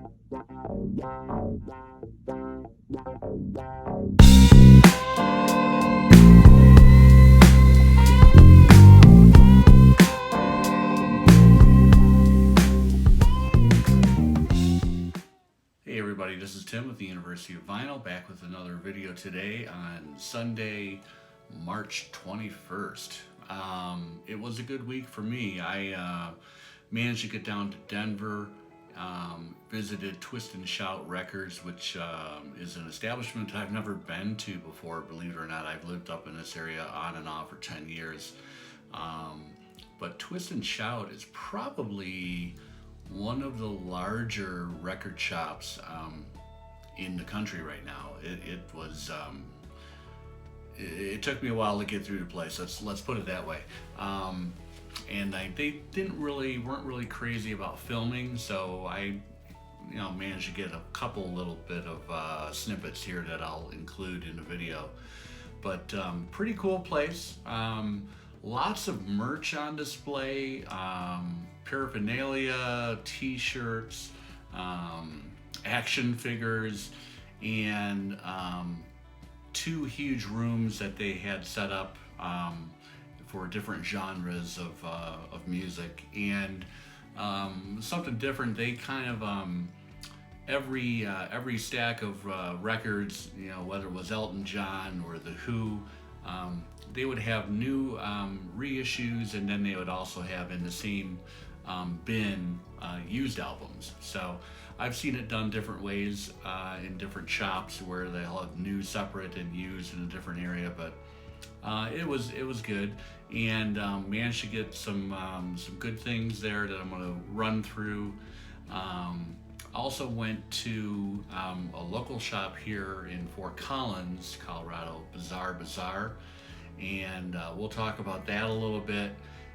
Hey everybody, this is Tim with the University of Vinyl, back with another video today on Sunday, March 21st. It was a good week for me. I managed to get down to Denver, visited Twist and Shout Records, which is an establishment I've never been to before, believe it or not. I've lived up in this area on and off for 10 years. But Twist and Shout is probably one of the larger record shops in the country right now. It took me a while to get through the place. Let's put it that way. And they weren't really crazy about filming, so I managed to get a couple little bit of snippets here that I'll include in the video. But pretty cool place. Lots of merch on display. Paraphernalia, t-shirts, action figures, and two huge rooms that they had set up for different genres of music. And something different, they kind of every stack of records, whether it was Elton John or The Who, they would have new reissues, and then they would also have in the same bin used albums. So I've seen it done different ways in different shops where they'll have new separate and used in a different area, but it was good, and managed to get some good things there that I'm going to run through. Also went to a local shop here in Fort Collins, Colorado, Bizarre Bazaar, and we'll talk about that a little bit.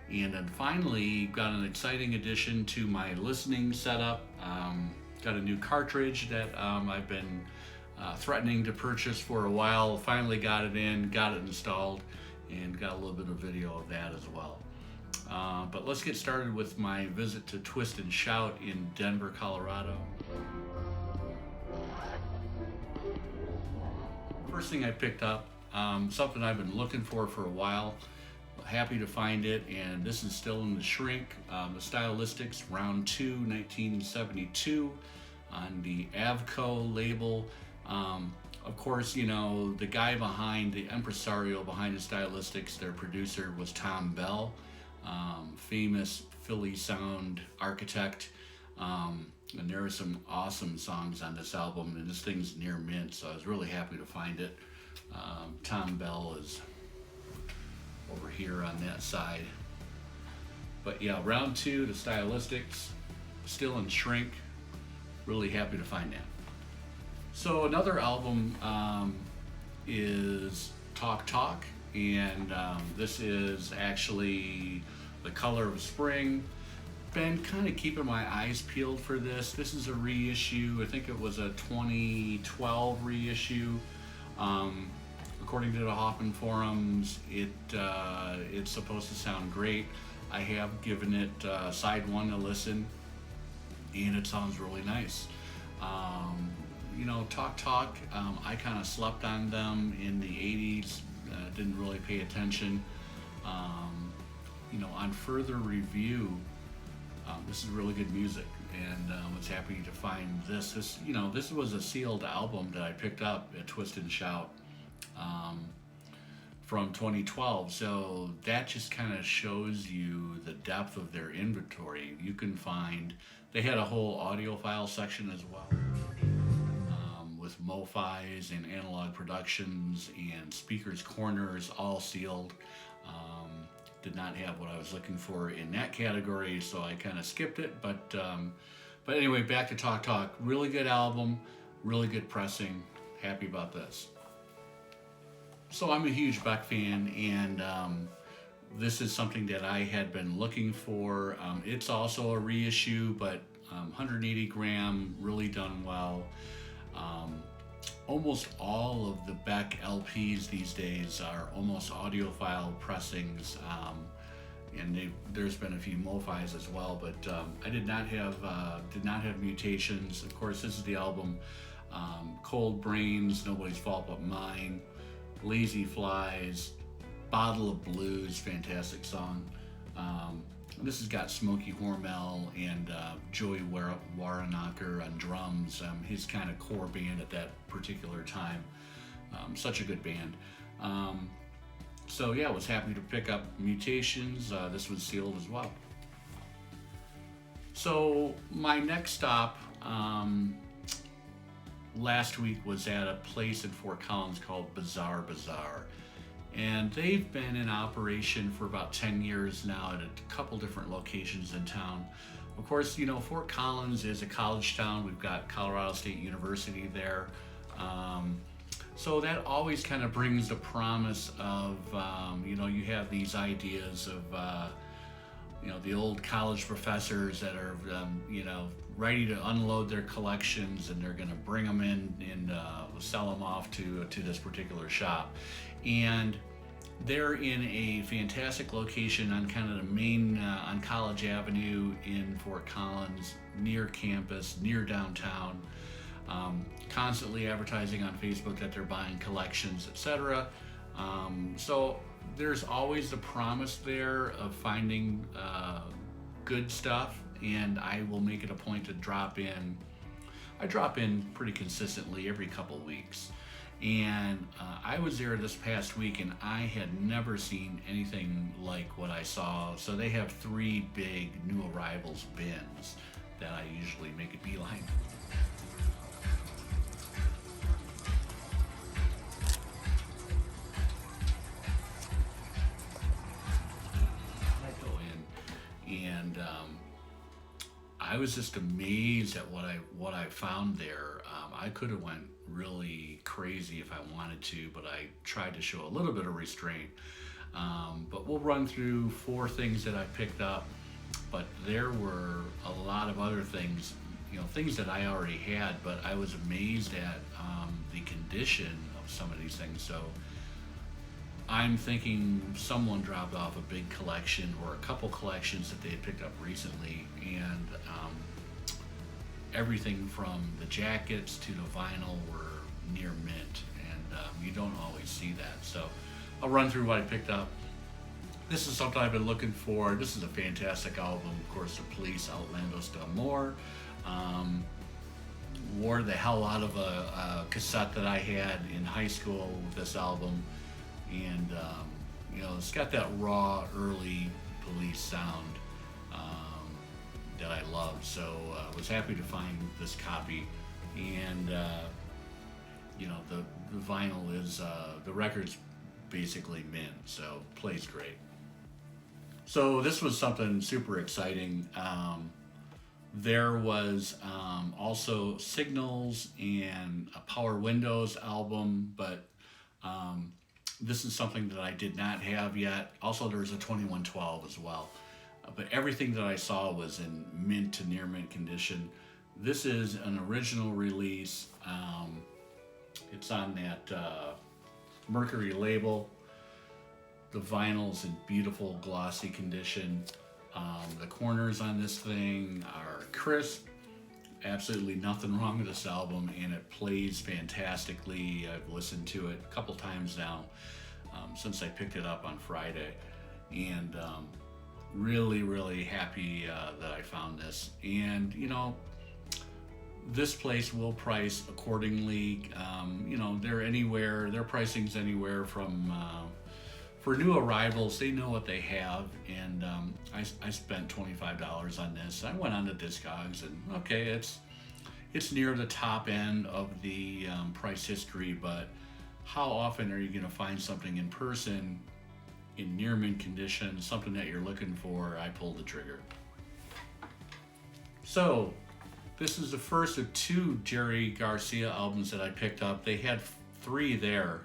And then finally got an exciting addition to my listening setup. Got a new cartridge that I've been threatening to purchase for a while. Finally got it in, got it installed, and got a little bit of video of that as well. But let's get started with my visit to Twist and Shout in Denver, Colorado. First thing I picked up, something I've been looking for a while. Happy to find it, and this is still in the shrink. The Stylistics Round 2 1972 on the Avco label. Of course, the guy behind, the impresario behind the Stylistics, their producer was Tom Bell, famous Philly sound architect, and there are some awesome songs on this album, and this thing's near mint, so I was really happy to find it. Tom Bell is over here on that side. But yeah, Round 2, the Stylistics, still in shrink. Really happy to find that. So another album is Talk Talk, and this is actually The Color of Spring. Been kind of keeping my eyes peeled for this. This is a reissue. I think it was a 2012 reissue. According to the Hoffman forums, it's supposed to sound great. I have given it side 1 a listen, and it sounds really nice. Talk Talk, I kind of slept on them in the 80s, didn't really pay attention. On further review, this is really good music, and I was happy to find this. This was a sealed album that I picked up at Twist and Shout from 2012, so that just kind of shows you the depth of their inventory. You can find, they had a whole audiophile section as well, with MoFis and analog productions and speakers corners, all sealed. Did not have what I was looking for in that category, so I kind of skipped it, but anyway, back to Talk Talk. Really good album, really good pressing, happy about this. So I'm a huge Beck fan, and this is something that I had been looking for. It's also a reissue, but 180 gram, really done well. Almost all of the Beck LPs these days are almost audiophile pressings. and there's been a few MoFis as well, but I did not have Mutations. Of course, this is the album Cold Brains, Nobody's Fault But Mine, Lazy Flies, Bottle of Blues, fantastic song. This has got Smokey Hormel and Joey Warrenacker on drums, his kind of core band at that particular time. Such a good band. So yeah, I was happy to pick up Mutations. This was sealed as well. So my next stop last week was at a place in Fort Collins called Bazaar Bazaar. And they've been in operation for about 10 years now at a couple different locations in town. Of course, you know, Fort Collins is a college town. We've got Colorado State University there. So that always kind of brings the promise of, you know, you have these ideas of, you know, the old college professors that are, you know, ready to unload their collections, and they're going to bring them in and sell them off to this particular shop. And they're in a fantastic location on kind of the main, on College Avenue in Fort Collins, near campus, near downtown. Constantly advertising on Facebook that they're buying collections, etc. So there's always the promise there of finding good stuff, and I will make it a point to drop in. I drop in pretty consistently every couple weeks, and I was there this past week, and I had never seen anything like what I saw. So they have 3 big new arrivals bins that I usually make a beeline. And I was just amazed at what I found there. I could have went really crazy if I wanted to, but I tried to show a little bit of restraint. But we'll run through 4 things that I picked up, but there were a lot of other things, you know, things that I already had, but I was amazed at the condition of some of these things. So I'm thinking someone dropped off a big collection or a couple collections that they had picked up recently, and everything from the jackets to the vinyl were near mint, and you don't always see that. So I'll run through what I picked up. This is something I've been looking for. This is a fantastic album. Of course, The Police, Outlandos D'Amour. Wore the hell out of a cassette that I had in high school with this album. And you know, it's got that raw early Police sound that I love. So I was happy to find this copy, and you know, the vinyl is the record's basically mint, so plays great. So this was something super exciting. There was also Signals and a Power Windows album, but this is something that I did not have yet. Also, there was a 2112 as well. But everything that I saw was in mint to near mint condition. This is an original release. It's on that Mercury label. The vinyl's in beautiful glossy condition. The corners on this thing are crisp. Absolutely nothing wrong with this album, and it plays fantastically. I've listened to it a couple times now since I picked it up on Friday, and really happy that I found this. And you know, this place will price accordingly. You know, their pricing's anywhere from for new arrivals. They know what they have, and I spent $25 on this. I went on to Discogs, and okay, it's near the top end of the price history, but how often are you going to find something in person in near mint condition, something that you're looking for? I pulled the trigger. So this is the first of 2 Jerry Garcia albums that I picked up. They had 3 there.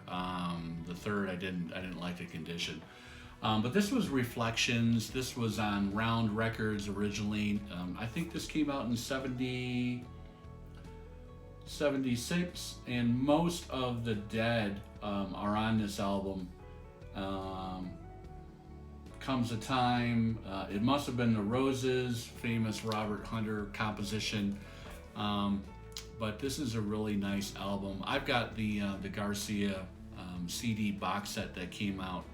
The third I didn't like the condition. But this was Reflections. This was on Round Records originally. I think this came out in 76, and most of the Dead are on this album. Comes a Time. It must have been the Roses, famous Robert Hunter composition. But this is a really nice album. I've got the Garcia CD box set that came out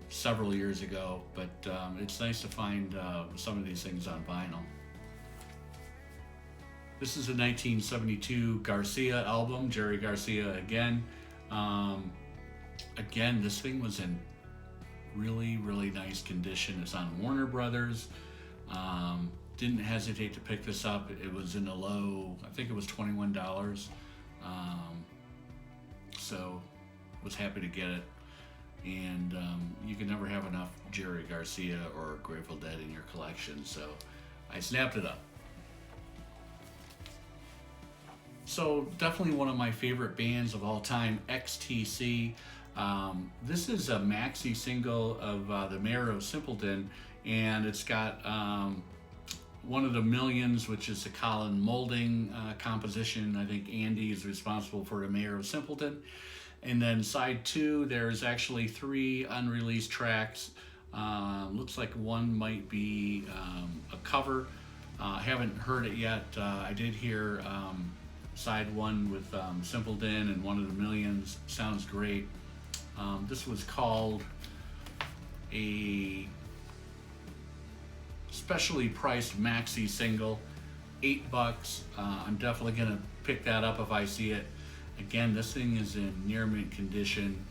several years ago, but it's nice to find some of these things on vinyl. This is a 1972 Garcia album, Jerry Garcia again. Again, this thing was in really, really nice condition. It's on Warner Brothers. Didn't hesitate to pick this up. It was in the low, I think it was $21. So was happy to get it. And you can never have enough Jerry Garcia or Grateful Dead in your collection, so I snapped it up. So definitely one of my favorite bands of all time, XTC. This is a maxi single of The Mayor of Simpleton, and it's got One of the Millions, which is a Colin Moulding composition. I think Andy is responsible for The Mayor of Simpleton. And then side 2, there's actually 3 unreleased tracks. Looks like one might be a cover. Haven't heard it yet. I did hear side 1 with Simpleton and One of the Millions. Sounds great. This was called a specially priced maxi single, $8. I'm definitely gonna pick that up if I see it. Again, this thing is in near mint condition.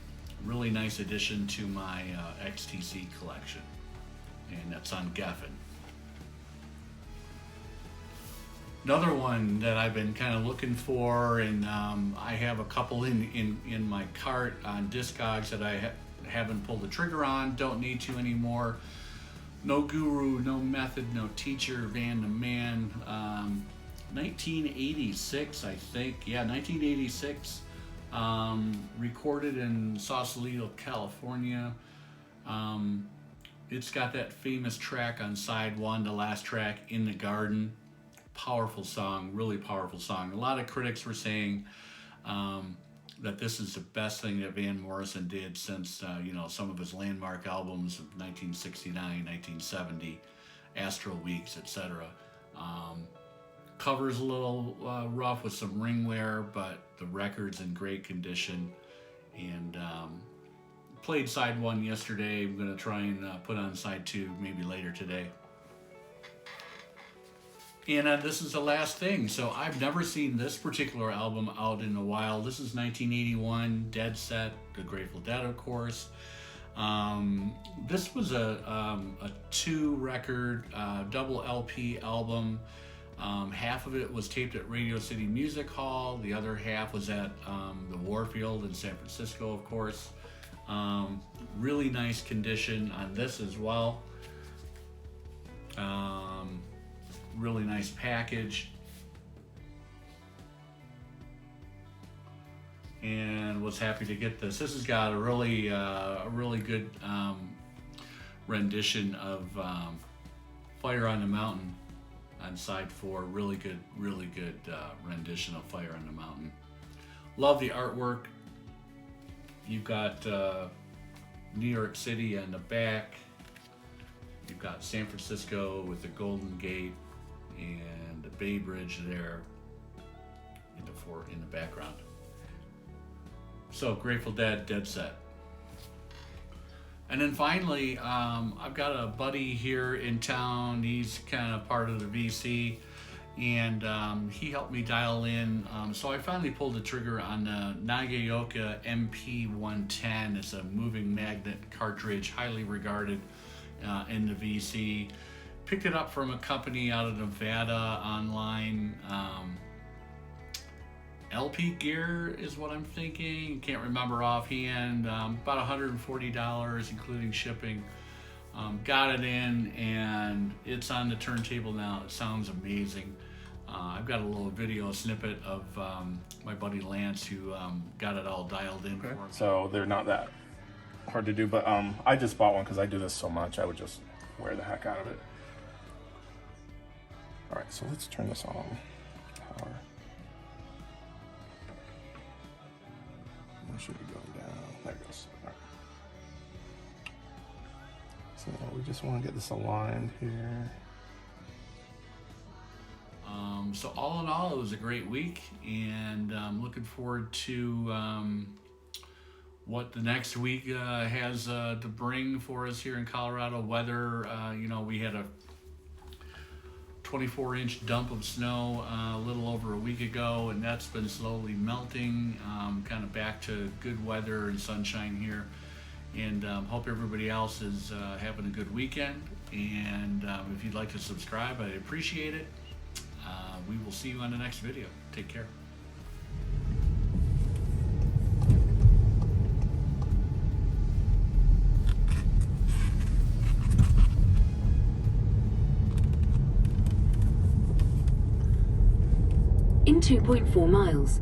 Really nice addition to my XTC collection, and that's on Geffen. Another one that I've been kind of looking for, and I have a couple in my cart on Discogs that I haven't pulled the trigger on, don't need to anymore. No Guru, No Method, No Teacher, Van the Man. 1986, I think. Yeah, 1986. Recorded in Sausalito, California. It's got that famous track on side 1, the last track, In the Garden. Powerful song, really powerful song. A lot of critics were saying that this is the best thing that Van Morrison did since some of his landmark albums of 1969, 1970, Astral Weeks, etc. Cover's a little rough with some ring wear, but the record's in great condition. And played side 1 yesterday. I'm going to try and put on side 2 maybe later today. And this is the last thing. So I've never seen this particular album out in a while. This is 1981, Dead Set, The Grateful Dead, of course. This was a 2-record, double LP album. Half of it was taped at Radio City Music Hall. The other half was at the Warfield in San Francisco, of course. Really nice condition on this as well. Really nice package. And was happy to get this. This has got a really good rendition of Fire on the Mountain on side 4. Really good rendition of Fire on the Mountain. Love the artwork. You've got New York City on the back. You've got San Francisco with the Golden Gate and the Bay Bridge there in the background. So Grateful Dead, Dead Set. And then finally, I've got a buddy here in town. He's kind of part of the VC, and he helped me dial in. So I finally pulled the trigger on the Nagaoka MP-100. It's a moving magnet cartridge, highly regarded in the VC. Picked it up from a company out of Nevada online. LP gear is what I'm thinking. Can't remember offhand. About $140, including shipping. Got it in, and it's on the turntable now. It sounds amazing. I've got a little video snippet of my buddy Lance, who got it all dialed in for me. So they're not that hard to do, but I just bought one because I do this so much. I would just wear the heck out of it. All right, so let's turn this on. Power. Where should we go down? There it goes. All right. we just want to get this aligned here. So all in all, it was a great week, and I'm looking forward to what the next week has to bring for us here in Colorado. Weather, we had a 24-inch dump of snow a little over a week ago, and that's been slowly melting, kind of back to good weather and sunshine here. And hope everybody else is having a good weekend. And if you'd like to subscribe, I'd appreciate it. We will see you on the next video. Take care. In 2.4 miles,